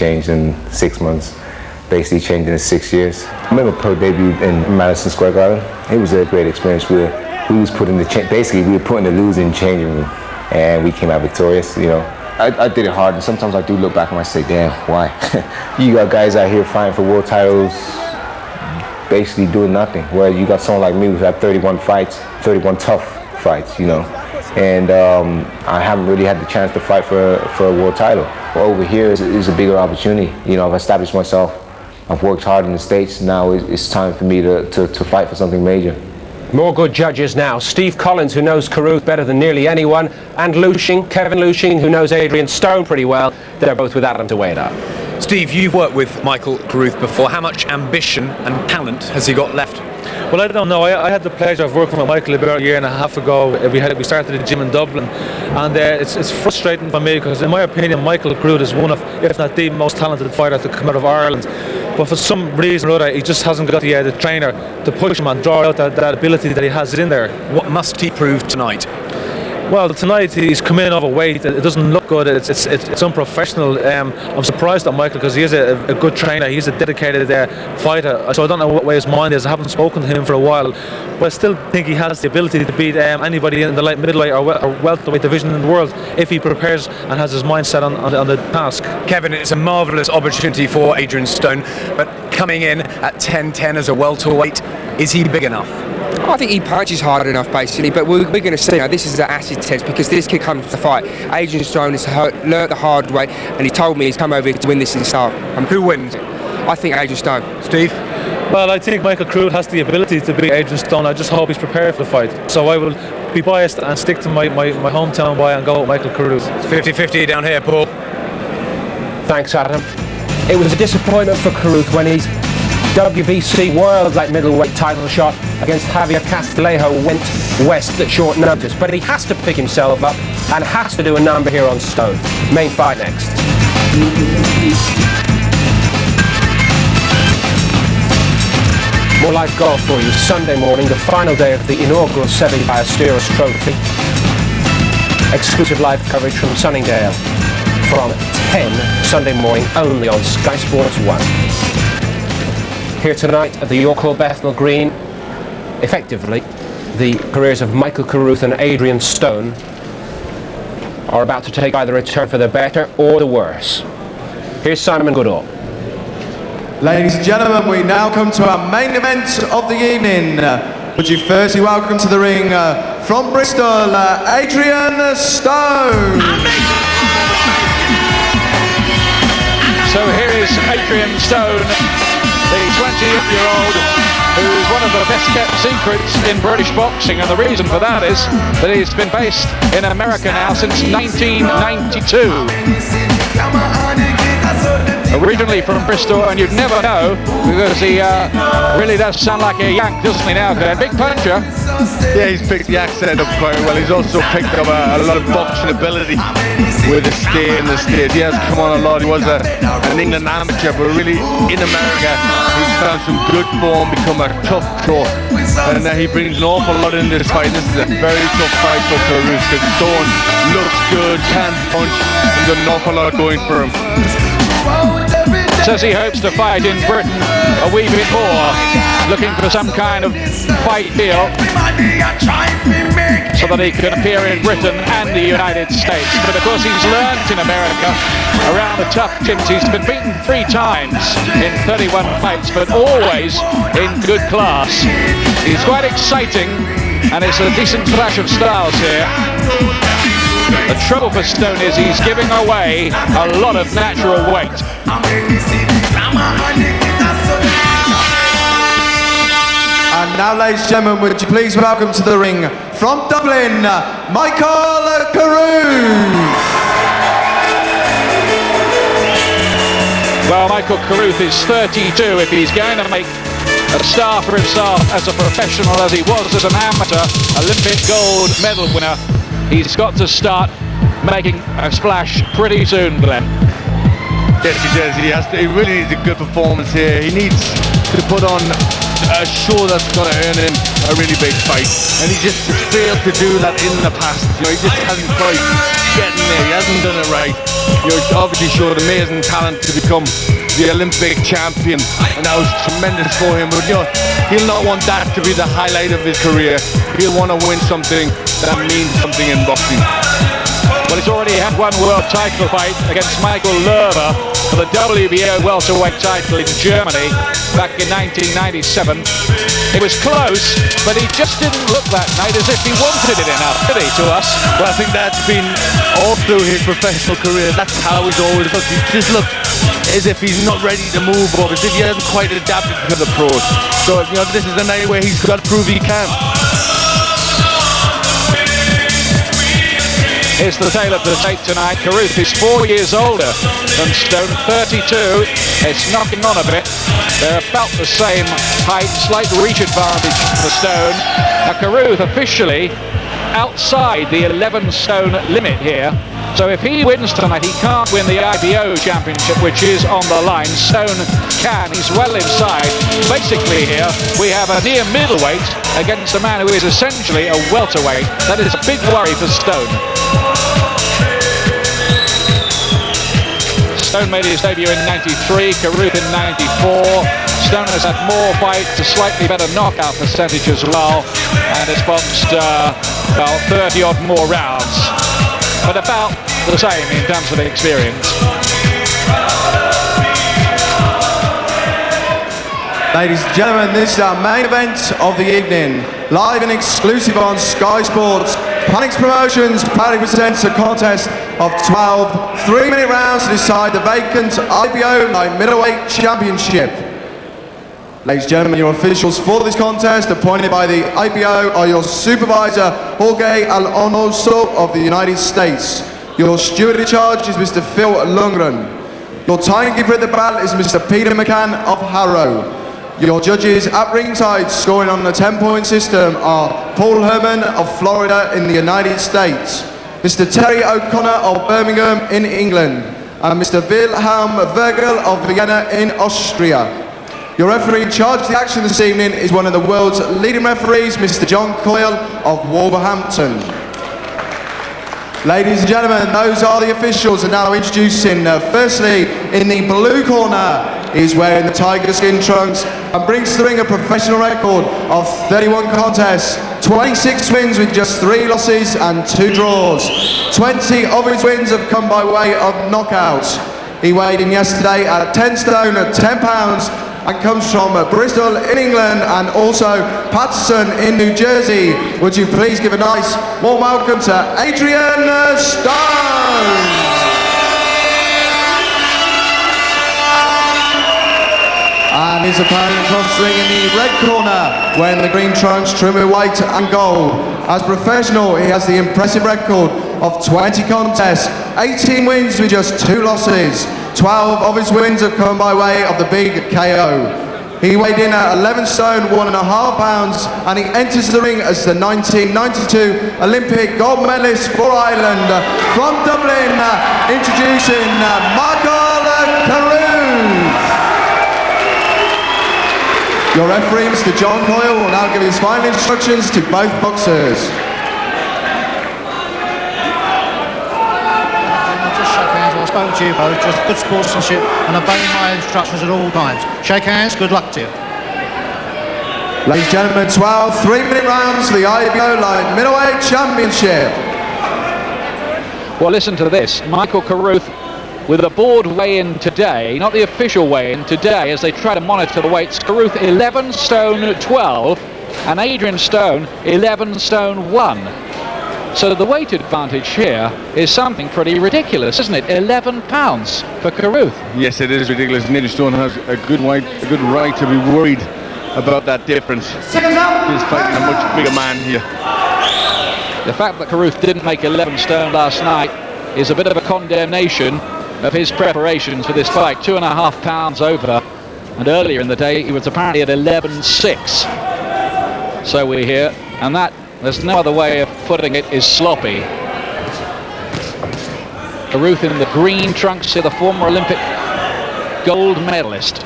changed in 6 months, basically changed in 6 years. I remember pro debut in Madison Square Garden. It was a great experience. We was put in the basically we were put in the losing changing room, and we came out victorious. You know, I did it hard, and sometimes I do look back and I say, damn, why? You got guys out here fighting for world titles, basically doing nothing. Whereas you got someone like me who had 31 fights, 31 tough fights, you know. And I haven't really had the chance to fight for a world title. But over here is a bigger opportunity. You know, I've established myself. I've worked hard in the States. Now it's time for me to fight for something major. More good judges now. Steve Collins, who knows Carruth better than nearly anyone, and Kevin Lushing, who knows Adrian Stone pretty well. They're both with Adam to weigh it up. Steve, you've worked with Michael Carruth before. How much ambition and talent has he got left? Well, I don't know. I had the pleasure of working with Michael about a year and a half ago. We started a gym in Dublin, and it's frustrating for me because, in my opinion, Michael Carruth is one of, if not the most talented fighter to come out of Ireland. But for some reason or other, he just hasn't got the trainer to push him and draw out that ability that he has in there. What must he prove tonight? Well, tonight he's come in overweight. It doesn't look good. It's unprofessional. I'm surprised at Michael because he is a good trainer. He's a dedicated fighter. So I don't know what way his mind is. I haven't spoken to him for a while, but I still think he has the ability to beat anybody in the light middleweight or welterweight division in the world if he prepares and has his mind set on the task. Kevin, it's a marvellous opportunity for Adrian Stone, but coming in at 10-10 as a welterweight, is he big enough? I think he punches hard enough, basically, but we're going to see. Now, this is an acid test because this kid comes to fight. Adrian Stone has learnt the hard way, and he told me he's come over here to win this in style. Who wins? I think Adrian Stone. Steve? Well, I think Michael Carruth has the ability to beat Adrian Stone. I just hope he's prepared for the fight. So I will be biased and stick to my hometown boy and go with Michael Carruth. It's 50-50 down here, Paul. Thanks, Adam. It was a disappointment for Carruth when his WBC World Light Middleweight title shot against Javier Castillejo went west at short notice, but he has to pick himself up and has to do a number here on Stone. Main fight next. More live golf for you. Sunday morning, the final day of the inaugural Seve Ballesteros Trophy. Exclusive live coverage from Sunningdale from 10 Sunday morning only on Sky Sports 1. Here tonight at the York Hall Bethnal Green, effectively, the careers of Michael Carruth and Adrian Stone are about to take either a turn for the better or the worse. Here's Simon Goodall. Ladies and gentlemen, we now come to our main event of the evening. Would you firstly welcome to the ring from Bristol, Adrian Stone. So here is Adrian Stone, the 20-year-old who's one of the best kept secrets in British boxing, and the reason for that is that he's been based in America now since 1992. Originally from Bristol, and you'd never know because he really does sound like a Yank, doesn't he now? Big puncher. Yeah, he's picked the accent up quite well. He's also picked up a lot of boxing ability with the stay in the States. He has come on a lot. He was an England amateur, but really in America he's found some good form, become a tough pro, and he brings an awful lot in this fight. This is a very tough fight for Carruth because Stone looks good, can punch, and got an awful lot going for him. Says he hopes to fight in Britain a wee bit more, looking for some kind of fight deal so that he can appear in Britain and the United States. But of course he's learnt in America around the tough gyms. He's been beaten 3 times in 31 fights, but always in good class. He's quite exciting, and it's a decent clash of styles here. The trouble for Stone is he's giving away a lot of natural weight. And now, ladies and gentlemen, would you please welcome to the ring from Dublin, Michael Carruth. Well, Michael Carruth is 32. If he's going to make a star for himself as a professional, as he was as an amateur Olympic gold medal winner, he's got to start making a splash pretty soon, Glenn. Yes, he does. He really needs a good performance here. He needs to put on a show that's going to earn him a really big fight, and he just failed to do that in the past. You know, he just hasn't quite getting there. He hasn't done it right. obviously showed amazing talent to become the Olympic champion, and that was tremendous for him. But he'll not want that to be the highlight of his career. He'll want to win something that means something in boxing. Well, he's already had one world title fight against Michael Löwer for the WBO welterweight title in Germany back in 1997. It was close, but he just didn't look that night as if he wanted it enough, did he, to us? Well, I think that's been all through his professional career. That's how he's always looked. He just looked as if he's not ready to move up, as if he hasn't quite adapted to the pros. So, this is a night where he's got to prove he can. Here's the tale of the tape tonight. Carruth is 4 years older than Stone, 32. It's knocking on a bit. They're about the same height, slight reach advantage for Stone. Now Carruth officially outside the 11 stone limit here. So if he wins tonight, he can't win the IBO championship, which is on the line. Stone can. He's well inside. Basically here, we have a near middleweight against a man who is essentially a welterweight. That is a big worry for Stone. Stone made his debut in 93, Carruth in 94. Stone has had more fights, a slightly better knockout percentage as well, and has boxed, 30 odd more rounds, but about the same in terms of experience. Ladies and gentlemen, this is our main event of the evening. Live and exclusive on Sky Sports. Panics Promotions proudly presents a contest of 12 3-minute rounds to decide the vacant IBO Light Middleweight Championship. Ladies and gentlemen, your officials for this contest appointed by the IBO are your supervisor, Jorge Alonso of the United States. Your steward in charge is Mr. Phil Lundgren. Your timekeeper at the bell is Mr. Peter McCann of Harrow. Your judges at ringside scoring on the 10-point system are Paul Herman of Florida in the United States, Mr. Terry O'Connor of Birmingham in England, and Mr. Wilhelm Vergel of Vienna in Austria. Your referee in charge of the action this evening is one of the world's leading referees, Mr. John Coyle of Wolverhampton. Ladies and gentlemen, those are the officials, and now introducing, firstly, in the blue corner, is wearing the tiger skin trunks and brings to the ring a professional record of 31 contests, 26 wins with just 3 losses and 2 draws. 20 of his wins have come by way of knockouts. He weighed in yesterday at 10 stone at 10 pounds and comes from Bristol in England and also Patterson in New Jersey. Would you please give a nice warm welcome to Adrian Stone. And his opponent across the ring in the red corner, wearing the green trunks trimmed with white and gold. As professional, he has the impressive record of 20 contests, 18 wins with just 2 losses. 12 of his wins have come by way of the big KO. He weighed in at 11 stone, 1.5 pounds, and he enters the ring as the 1992 Olympic gold medalist for Ireland. From Dublin, introducing Michael Carruth. Your referee, Mr. John Coyle, will now give his final instructions to both boxers. Just shake hands. I spoke to you both. Just good sportsmanship and obeying my instructions at all times. Shake hands. Good luck to you. Ladies and gentlemen, 12 3-minute rounds for the IBO Light Middleweight Championship. Well, listen to this. Michael Carruth with a board weigh-in today, not the official weigh-in, today as they try to monitor the weights. Carruth 11 stone 12 and Adrian Stone 11 stone 1. So the weight advantage here is something pretty ridiculous, isn't it? 11 pounds for Carruth. Yes, it is ridiculous. Adrian Stone has a good right to be worried about that difference. He's fighting a much bigger man here. The fact that Carruth didn't make 11 stone last night is a bit of a condemnation of his preparations for this fight. 2.5 pounds over, and earlier in the day he was apparently at 11.6. So we hear, and that, there's no other way of putting it, is sloppy. Carruth in the green trunks here, the former Olympic gold medalist,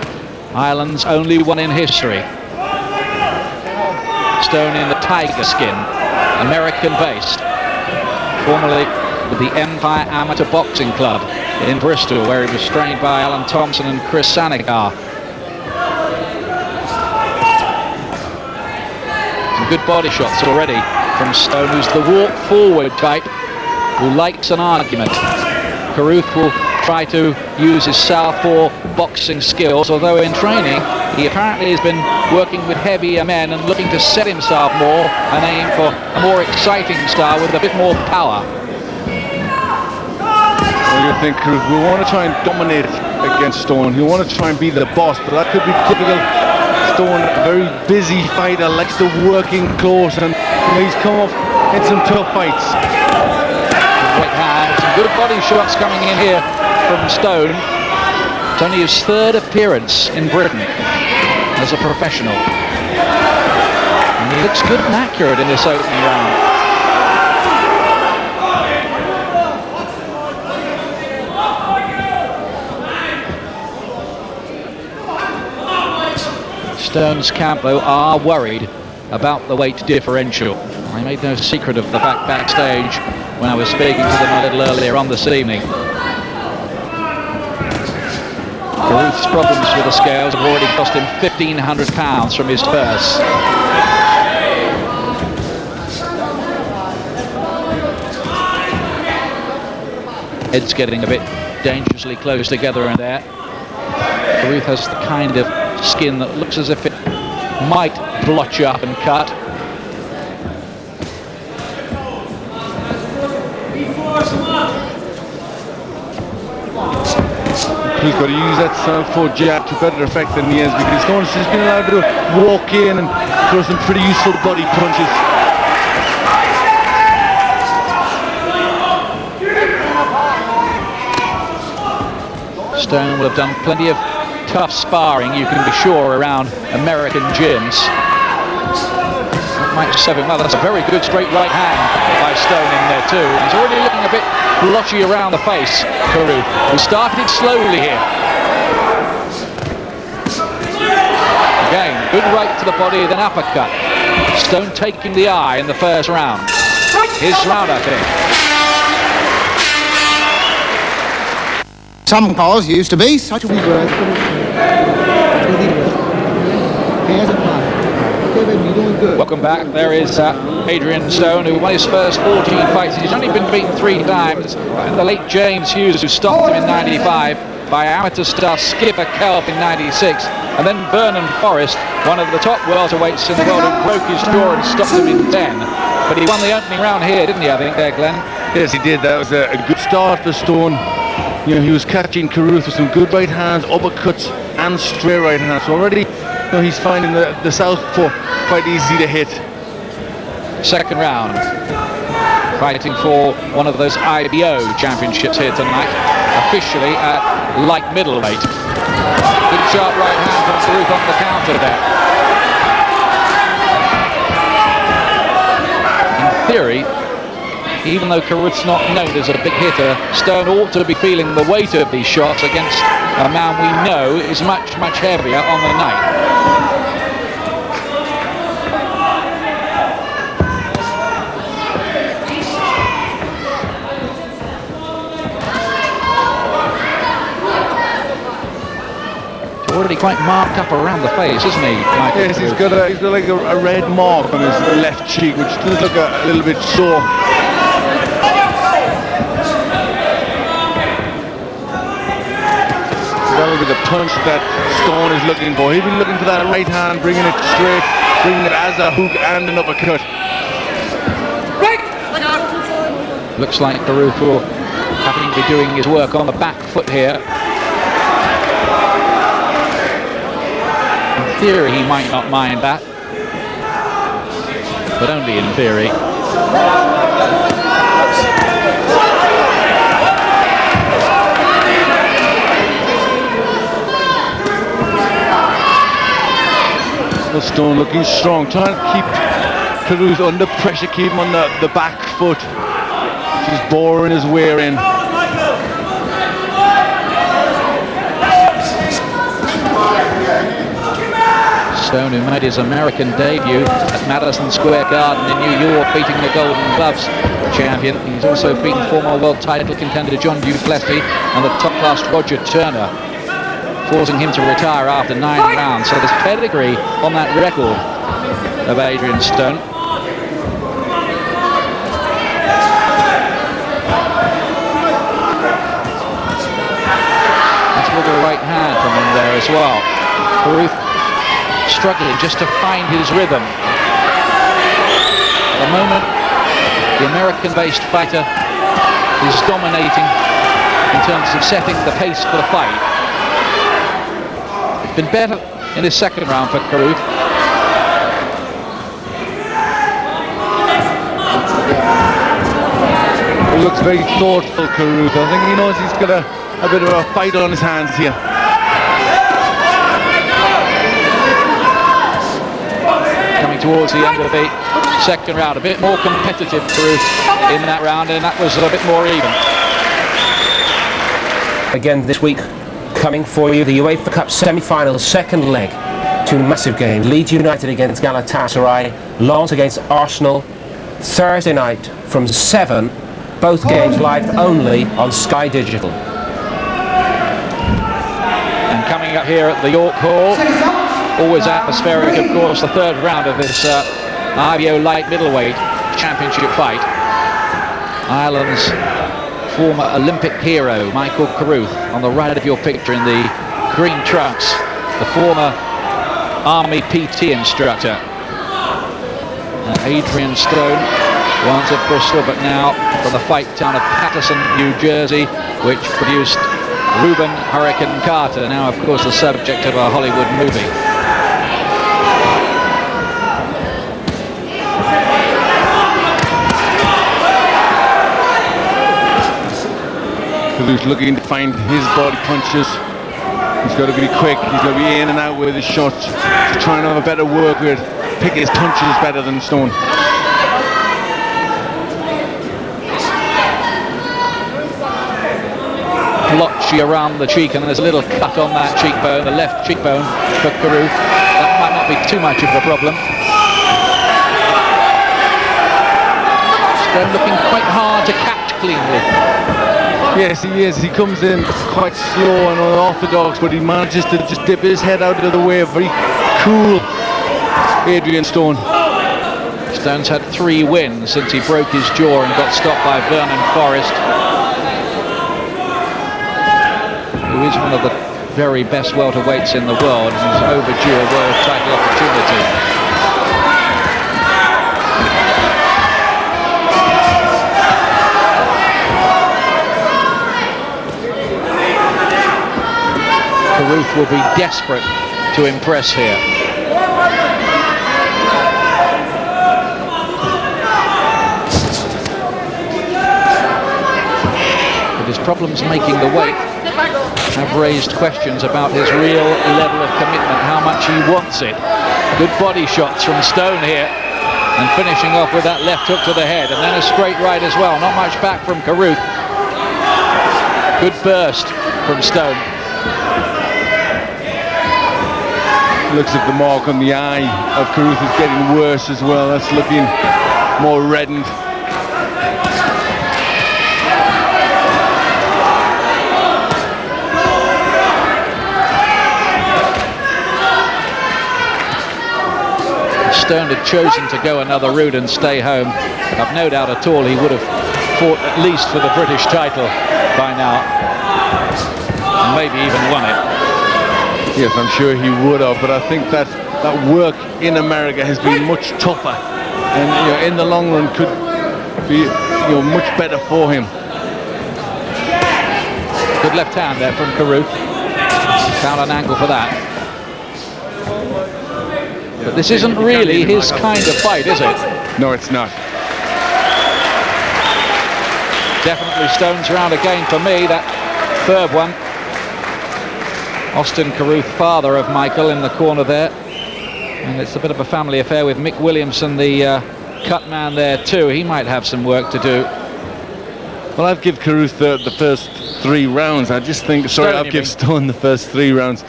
Ireland's only one in history. Stone in the tiger skin, American based, formerly with the Empire Amateur Boxing Club in Bristol, where he was trained by Alan Thompson and Chris Sanigar. Some good body shots already from Stone, who's the walk forward type who likes an argument. Carruth will try to use his southpaw boxing skills, although in training he apparently has been working with heavier men and looking to set himself more and aim for a more exciting style with a bit more power. Well, you think Carruth will want to try and dominate against Stone. He'll want to try and be the boss, but that could be difficult. Stone, a very busy fighter, likes to work in close, and he's come up in some tough fights. Right hand, some good body shots coming in here from Stone. It's only his third appearance in Britain as a professional. And he looks good and accurate in this opening round. Stone's camp, though, are worried about the weight differential. I made no secret of the fact backstage when I was speaking to them a little earlier on this evening. Carruth's problems with the scales have already cost him £1,500 from his purse. Head's getting a bit dangerously close together in there. Carruth has the kind of skin that looks as if it might blotch up and cut. He's got to use that southpaw jab to better effect than he has, because Stone's just been allowed to walk in and throw some pretty useful body punches. Stone will have done plenty of tough sparring, you can be sure, around American gyms. Might just have him. Well, that's a very good straight right hand by Stone in there too. He's already looking a bit blotchy around the face, Carruth, who started slowly here. Again, good right to the body, then uppercut. Stone taking the eye in the first round. His round, I think. Some cars used to be such a wee word. Welcome back. There is Adrian Stone, who won his first 14 fights. He's only been beaten 3 times. And the late James Hughes, who stopped him in '95, by amateur star Skipper Kelp in '96, and then Vernon Forrest, one of the top welterweights in the world, who broke his jaw and stopped him in 10. But he won the opening round here, didn't he, I think, Glenn? Yes, he did. That was a good start for Stone. You know, he was catching Carruth with some good right hands, uppercuts, and straight right hands. So already, you know, he's finding the southpaw quite easy to hit. Second round, fighting for one of those IBO championships here tonight, officially at light middleweight. Good sharp right hand from Carruth on the counter there. In theory, even though Carruth's not known as a big hitter, Stone ought to be feeling the weight of these shots against a man we know is much, much heavier on the night. Already quite marked up around the face, isn't he, Michael? Yes, he's got like a red mark on his left cheek, which does look a little bit sore. That will be the punch that Stone is looking for. He'll be looking for that right hand, bringing it straight, bringing it as a hook and an uppercut. Looks like Carruth will having to be doing his work on the back foot here. In theory, he might not mind that, but only in theory. Stone looking strong, trying to keep Carruth under pressure, keep him on the back foot. He's boring his way in. Stone, who made his American debut at Madison Square Garden in New York, beating the Golden Gloves champion. He's also beaten former world title contender John Duplessis and the top-class Roger Turner, forcing him to retire after 9 rounds. So there's pedigree on that record of Adrian Stone. That's with a right hand from him there as well. Carruth struggling just to find his rhythm. At the moment, the American-based fighter is dominating in terms of setting the pace for the fight. It's been better in his second round for Carruth. He looks very thoughtful, Carruth. I think he knows he's got a bit of a fight on his hands here. Coming towards the end of the second round, a bit more competitive Carruth in that round, and that was a bit more even. Again this week, coming for you, the UEFA Cup semi-final, second leg. Two massive games. Leeds United against Galatasaray, Lens against Arsenal, Thursday night from 7. Both games live only on Sky Digital. And coming up here at the York Hall, always atmospheric, of course, the third round of this IBO light middleweight championship fight. Ireland's former Olympic hero, Michael Carruth, on the right of your picture in the green trunks, the former Army PT instructor. Adrian Stone, once at Bristol, but now from the fight town of Paterson, New Jersey, which produced Reuben Hurricane Carter, now of course the subject of a Hollywood movie. Carruth looking to find his body punches. He's got to be quick, he's got to be in and out with his shots to try and have a better work with, pick his punches better than Stone. Blotchy around the cheek, and there's a little cut on that cheekbone, the left cheekbone for Carruth. That might not be too much of a problem. Stone looking quite hard to catch cleanly. Yes, he is. He comes in quite slow and unorthodox, but he manages to just dip his head out of the way. Very cool, Adrian Stone. Stone's had 3 wins since he broke his jaw and got stopped by Vernon Forrest, who is one of the very best welterweights in the world and is overdue a world title opportunity. Carruth will be desperate to impress here. But his problems making the weight have raised questions about his real level of commitment, how much he wants it. Good body shots from Stone here, and finishing off with that left hook to the head, and then a straight right as well. Not much back from Carruth. Good burst from Stone. Looks like the mark on the eye of Carruth is getting worse as well. That's looking more reddened. Stone had chosen to go another route and stay home. I've no doubt at all he would have fought at least for the British title by now, and maybe even won it. Yes, I'm sure he would have, but I think that work in America has been much tougher, and in the long run could be much better for him. Good left hand there from Carruth. Found an angle for that. But this isn't really his kind of fight, is it? No, it's not. Definitely Stone's round again for me, that third one. Austin Carruth, father of Michael, in the corner there. And it's a bit of a family affair with Mick Williamson, the cut man there too. He might have some work to do. Well, I'd give Carruth the first 3 rounds. I just think, sorry, I'd give Stone the first 3 rounds.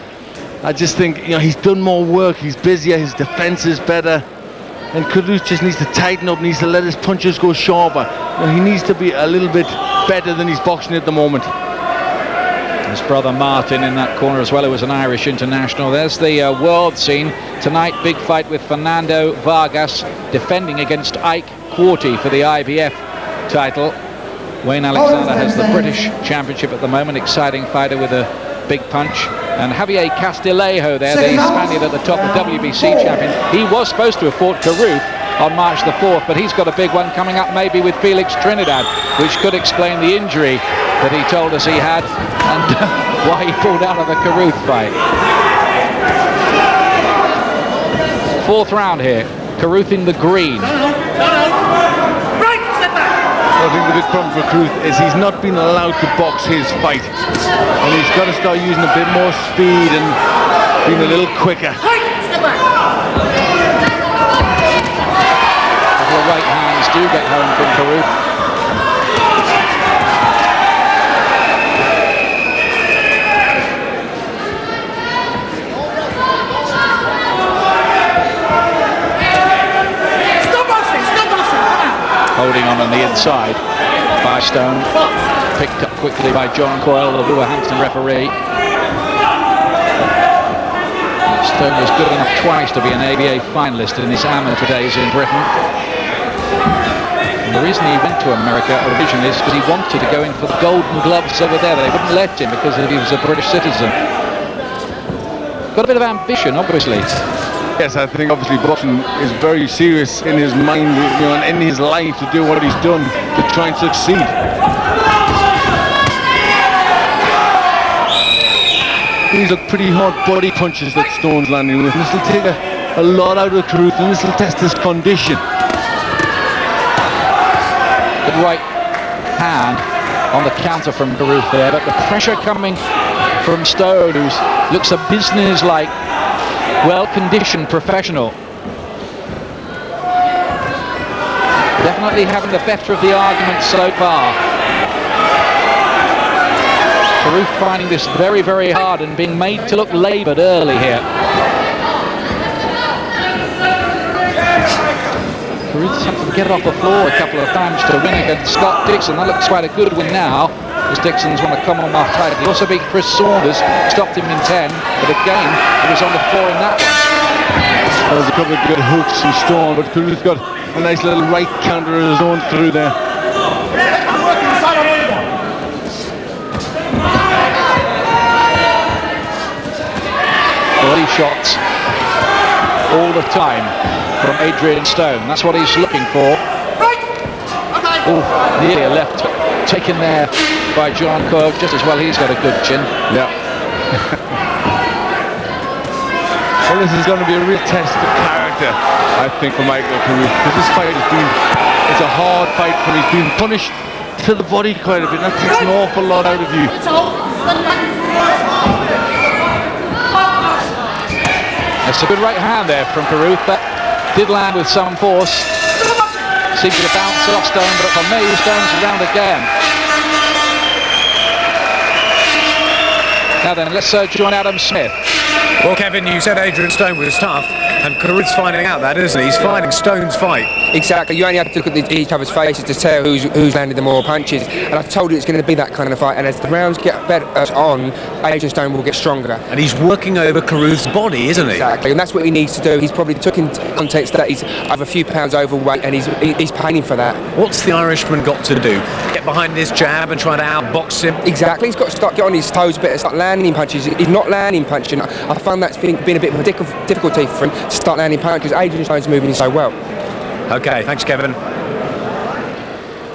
I just think, you know, he's done more work, he's busier, his defence is better. And Carruth just needs to tighten up, needs to let his punches go sharper. You know, he needs to be a little bit better than he's boxing at the moment. His brother Martin in that corner as well, who was an Irish international. There's the world scene tonight. Big fight with Fernando Vargas defending against Ike Quarty for the IBF title. Wayne Alexander has the British Championship at the moment. Exciting fighter with a big punch. And Javier Castillejo there, the Spaniard at the top, the WBC champion. He was supposed to have fought Carruth on March the 4th, but he's got a big one coming up maybe with Felix Trinidad, which could explain the injury that he told us he had and why he pulled out of the Carruth fight. 4th round here, Carruth in the green. I think the big problem for Carruth is he's not been allowed to box his fight, and he's got to start using a bit more speed and being a little quicker. Couple of right hands do get home from Carruth. Holding on the inside by Stone, picked up quickly by John Coyle, the Wolverhampton referee. Stone was good enough twice to be an ABA finalist in his amateur days in Britain. And the reason he went to America originally is because he wanted to go in for the Golden Gloves over there. They wouldn't let him because he was a British citizen. Got a bit of ambition, obviously. Yes, I think obviously boxing is very serious in his mind, you know, and in his life to do what he's done to try and succeed. These are pretty hard body punches that Stone's landing with. This will take a lot out of Carruth, and this will test his condition. Good right hand on the counter from Carruth there, but the pressure coming from Stone, who looks a business-like, well-conditioned professional. Definitely having the better of the argument so far. Carruth finding this very, very hard and being made to look laboured early here. Carruth's had to get off the floor a couple of times to win against Scott Dixon. That looks quite a good win now, as Dixon's won a Commonwealth title. He also beat Chris Saunders, stopped him in 10, but again, he was on the floor in that one. There's a couple of good hooks from Stone, but Carruth's got a nice little right counter of his own through there. Body shots all the time from Adrian Stone. That's what he's looking for. Oh, nearly a left taken there by John Coyle, just as well he's got a good chin. Yeah. Well, this is going to be a real test of character, I think, for Michael Carruth, because this fight has been, it's a hard fight for him. He's been punished to the body quite a bit. That takes an awful lot out of you. That's a good right hand there from Carruth. That did land with some force. Seemed to bounce off Stone, but from me, Stone's around again. Now then, let's join Adam Smith. Well, Kevin, you said Adrian Stone was tough, and Carruth's finding out that, isn't he? He's finding Stone's fight. Exactly. You only have to look at each other's faces to tell who's landed the more punches. And I told you it's going to be that kind of fight. And as the rounds get better on, Adrian Stone will get stronger. And he's working over Carruth's body, isn't he? Exactly. And that's what he needs to do. He's probably took into context that he's over a few pounds overweight, and he's paying for that. What's the Irishman got to do? Get behind this jab and try to outbox him? Exactly. He's got to start getting on his toes a bit and start landing punches. He's not landing punching. I found that's been a bit of a difficulty for him to start landing punches. Adrian Stone's moving so well. Okay, thanks, Kevin.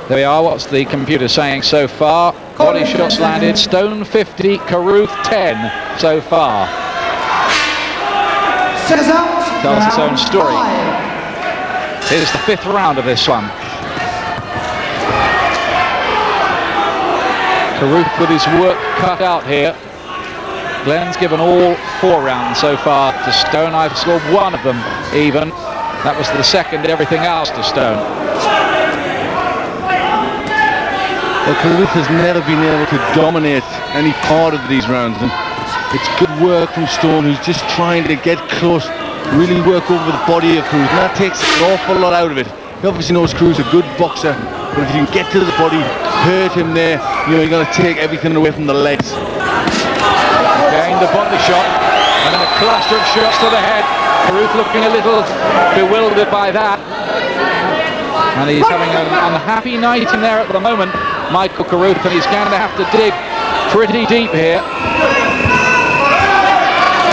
There we are. What's the computer saying so far? Body shots landed. Stone 50, Carruth 10 so far. Tells its own story. Here's the 5th round of this one. Carruth with his work cut out here. Glenn's given all 4 rounds so far to Stone. I've scored 1 of them even. That was the second, everything else to Stone. Well, Carruth has never been able to dominate any part of these rounds. And It's good work from Stone, who's just trying to get close, really work over the body of Carruth, and that takes an awful lot out of it. He obviously knows Carruth's a good boxer, but if you can get to the body, hurt him there, you're going to take everything away from the legs. Again, the body shot, and then a cluster of shots to the head. Carruth looking a little bewildered by that. And he's having an unhappy night in there at the moment, Michael Carruth, and he's going to have to dig pretty deep here.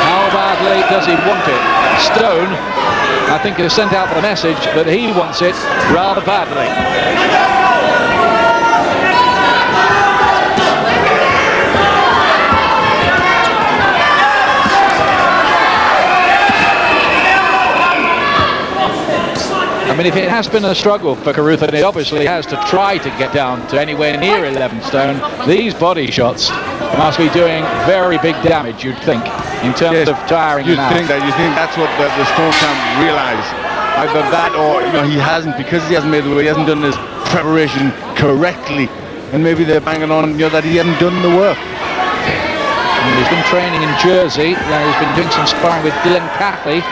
How badly does he want it? Stone, I think, has sent out the message that he wants it rather badly. I mean, if it has been a struggle for Carruth, and it obviously has, to try to get down to anywhere near 11 stone, these body shots must be doing very big damage, you'd think, in terms of tiring him out. You think that's what the Stone can't realise. Either that, or he hasn't, because he hasn't made the way, he hasn't done his preparation correctly, and maybe they're banging on that he hasn't done the work. And he's been training in Jersey. He's been doing some sparring with Dylan Cathley,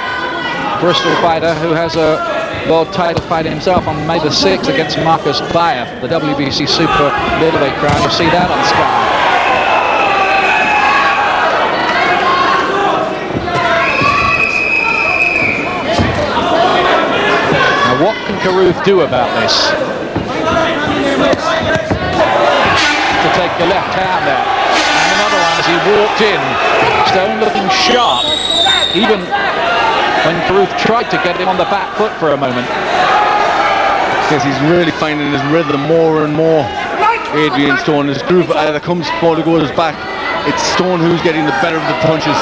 Bristol fighter, who has a world title fight himself on May the 6th against Marcus Bayer for the WBC Super Middleweight crown. You'll see that on Sky. Now what can Carruth do about this? To take the left hand there. And another one as he walked in. Stone looking sharp. Even when Carruth tried to get him on the back foot for a moment. Yes, he's really finding his rhythm more and more, Adrian Stone. His Carruth either comes forward or goes back. It's Stone who's getting the better of the punches.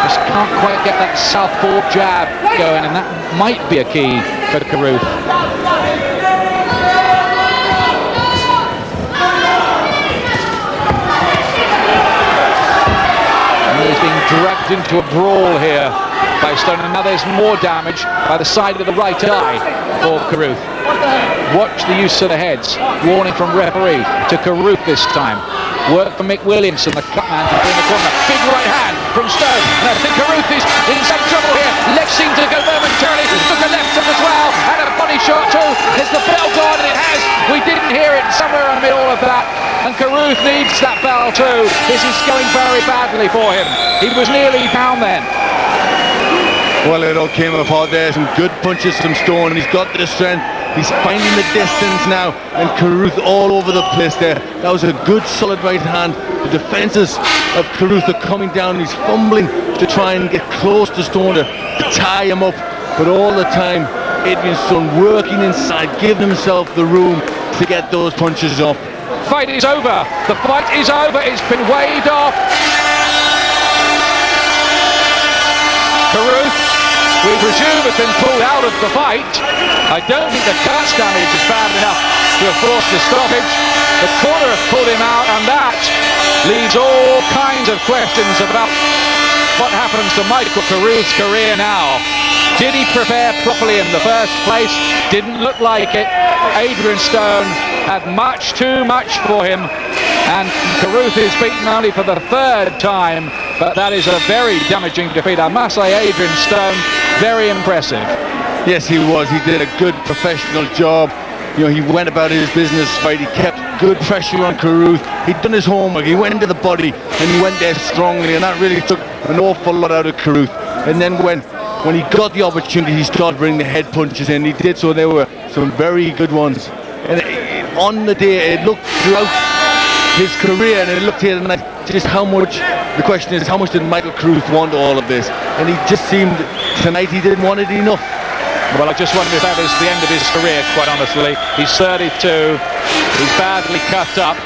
Just can't quite get that southpaw jab going, and that might be a key for Carruth. Dragged into a brawl here by Stone, and now there's more damage by the side of the right eye for Carruth. Watch the use of the heads. Warning from referee to Carruth this time. Work for Mick Williamson, the cut man, in the corner. Big right hand from Stone, and I think Carruth is in some trouble here. Left seems to go momentarily. Took a left hook as well, and a body shot too. Is the bell gone? And it has. We didn't hear it somewhere in the middle of that. And Carruth needs that bell too. This is going very badly for him. He was nearly down then. Well, it all came apart there. Some good punches from Stone, and he's got the strength. He's finding the distance now, and Carruth all over the place there. That was a good solid right hand. The defences of Carruth are coming down. He's fumbling to try and get close to Stone to tie him up, but all the time Adrian Stone working inside, giving himself the room to get those punches off. Fight is over. The fight is over. It's been waved off. Carruth, we presume, has been pulled out of the fight. I don't think the cuts damage is bad enough to have forced the stoppage. The corner have pulled him out, and that leaves all kinds of questions about what happens to Michael Carruth's career now. Did he prepare properly in the first place? Didn't look like it. Adrian Stone had much too much for him, and Carruth is beaten only for the third time, but that is a very damaging defeat. I must say, Adrian Stone, very impressive. Yes, he was. He did a good professional job. He went about his business fight. He kept good pressure on Carruth. He'd done his homework. He went into the body, and he went there strongly, and that really took an awful lot out of Carruth. And then when he got the opportunity, he started bringing the head punches in. He did so. There were some very good ones. And on the day, it looked throughout his career, and it looked here tonight, just how much, the question is, how much did Michael Carruth want all of this? And he just seemed, tonight he didn't want it enough. Well, I just wonder if that is the end of his career, quite honestly. He's 32, he's badly cut up,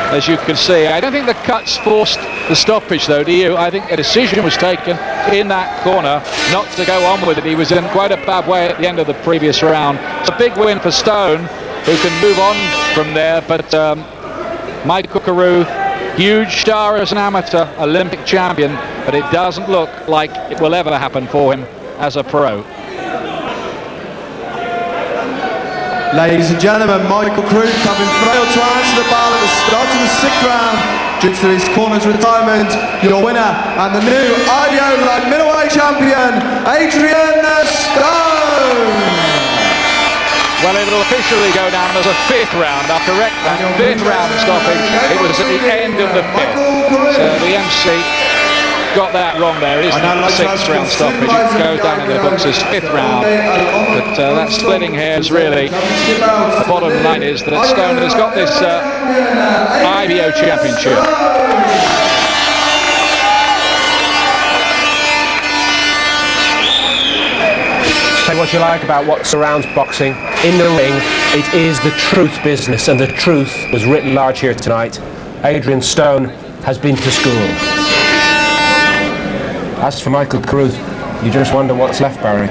as you can see. I don't think the cuts forced the stoppage, though, do you? I think a decision was taken in that corner not to go on with it. He was in quite a bad way at the end of the previous round. It's a big win for Stone, who can move on from there, but Michael Carruth, huge star as an amateur, Olympic champion, but it doesn't look like it will ever happen for him as a pro. Ladies and gentlemen, Michael Carruth, having failed to answer the bell at the start of the 6th round due to his corner's retirement, your winner and the new IBO Light Middleweight Champion, Adrian Stone. Well, it will officially go down as a 5th round. I correct that. 5th round stoppage. It was at the end of the 5th. So the MC got that wrong there. It isn't a 6th round stoppage. It goes down in the books as 5th round. But that's splitting hairs, really. The bottom line is that Stone has got this IBO championship. Say what you like about what surrounds boxing. In the ring, it is the truth business, and the truth was written large here tonight. Adrian Stone has been to school. As for Michael Carruth, you just wonder what's left, Barry.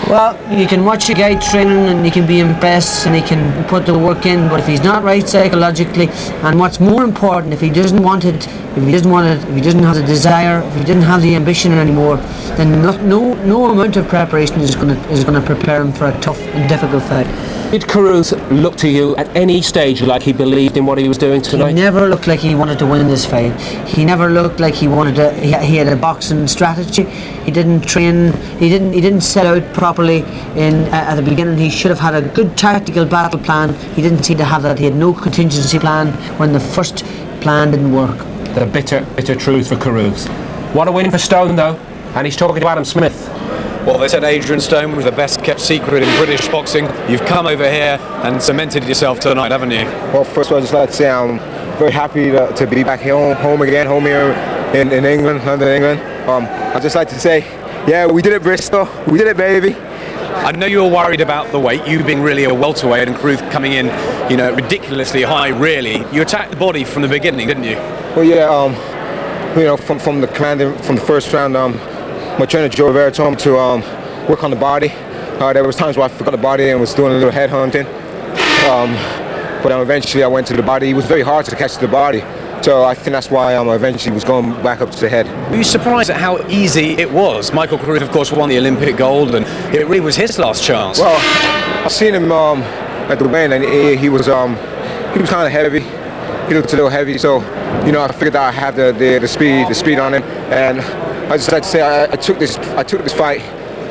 Well, you can watch a guy training and you can be impressed and he can put the work in, but if he's not right psychologically, and what's more important, if he doesn't want it, if he doesn't have the desire, if he doesn't have the ambition anymore, then no amount of preparation is going to prepare him for a tough and difficult fight. Did Carruth look to you at any stage like he believed in what he was doing tonight? He never looked like he wanted to win this fight. He never looked like he wanted to. He had a boxing strategy. He didn't train. He didn't set out properly at the beginning. He should have had a good tactical battle plan. He didn't seem to have that. He had no contingency plan when the first plan didn't work. The bitter truth for Carruth. What a win for Stone, though. And he's talking to Adam Smith. Well, they said Adrian Stone was the best kept secret in British boxing. You've come over here and cemented yourself tonight, haven't you? Well, first of all, I'd just like to say I'm very happy to be back home again, home here in England, London, England. I'd just like to say, yeah, we did it, Bristol. We did it, baby. I know you were worried about the weight, you being really a welterweight and Carruth coming in, you know, ridiculously high, really. You attacked the body from the beginning, didn't you? Well, yeah, you know, from the first round, my trainer Joe Rivera told me to work on the body. There was times where I forgot the body and was doing a little head hunting. But eventually I went to the body. It was very hard to catch the body. So I think that's why I eventually was going back up to the head. Were you surprised at how easy it was? Michael Carruth, of course, won the Olympic gold, and it really was his last chance. Well, I seen him at the weigh-in, and he was kind of heavy. He looked a little heavy, so you know I figured that I have the speed on him, and I just like to say I took this fight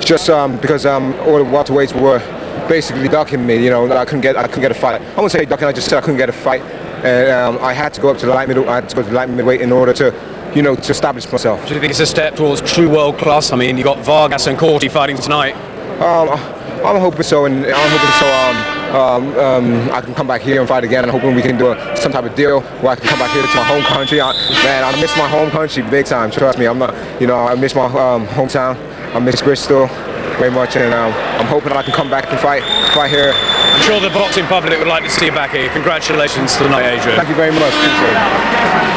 just because all the welterweights were basically ducking me. You know, I couldn't get a fight. I wouldn't say ducking. I just said I couldn't get a fight, and I had to go up to the light middle. I had to go to the light midweight in order to, you know, to establish myself. Do you think it's a step towards true world class? I mean, you got Vargas and Corti fighting tonight. I'm hoping so, and I'm hoping so. I can come back here and fight again. I'm hoping we can do some type of deal where I can come back here to my home country. Man, I miss my home country big time. Trust me, I miss my hometown. I miss Bristol very much, and I'm hoping I can come back and fight here. I'm sure the boxing public would like to see you back here. Congratulations tonight, Adrian. Thank you very much. Appreciate it.